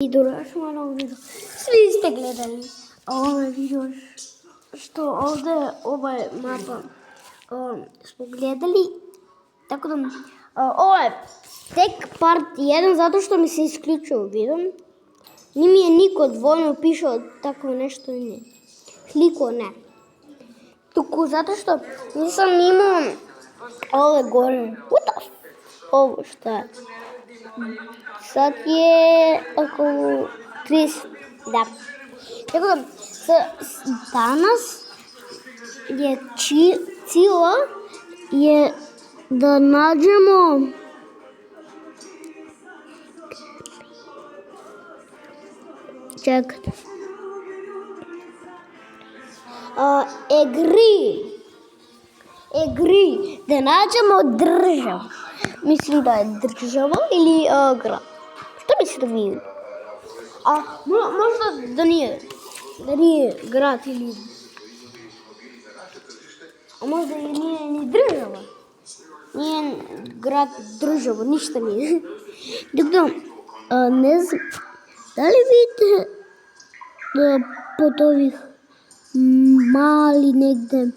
i došli na video. Svi ste gledali ovaj video što ovdje ovaj mapa smo gledali. Tako da ovo je tek part 1 zato što mi se isključio video. Ni mi je niko dvojno pišao tako nešto i ne. Kliko ne. Tuku zato što nisam imao ove gore. Ovo šta je? Sad je oko 30. Da. Tako da danas je cilj je da nađemo čekajte. Egri, da nađemo državu. Mislim da je država ili grad. Što mislite vi? A možda da nije grad ili... A možda i nije ni država. Nije grad, država, ništa nije. Dakle, ne znam, da li vidite pod ovih mali negde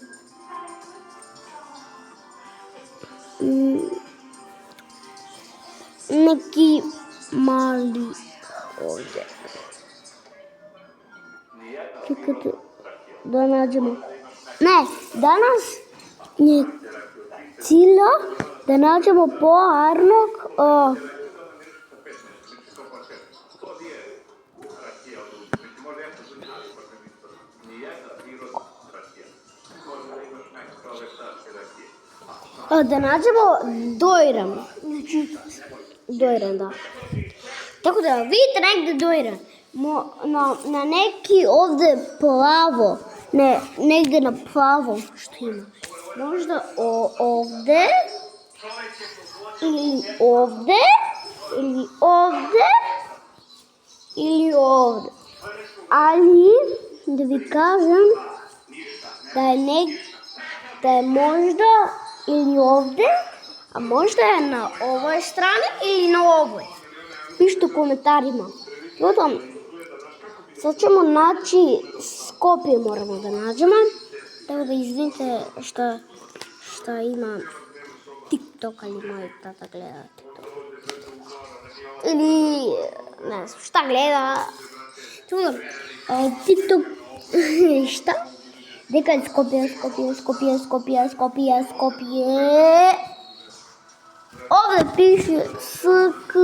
neki mali ovdje. Čekajte da nađemo. Ne, danas je cilj da nađemo polarnog da nađemo Dojran. Znači, Dojran, da. Tako da vidite negdje Dojran. Na neki ovdje plavo. Ne, negdje na plavo što ima. Možda ovdje. Ili ovdje. Ili ovdje. Ili ovdje. Ali, da vi kažem, da je možda ili ovdje, a možda je na ovoj strani ili na ovoj. Pišite u komentarima. Potom, sad ćemo naći Skopje, moramo da nađemo. Tako da izvinite šta ima TikTok, ali moj tata gleda TikTok. Ili, ne znam, šta gleda. Tako da, TikTok, šta? Deka je Skopje. Ovdje piše SKOPJE.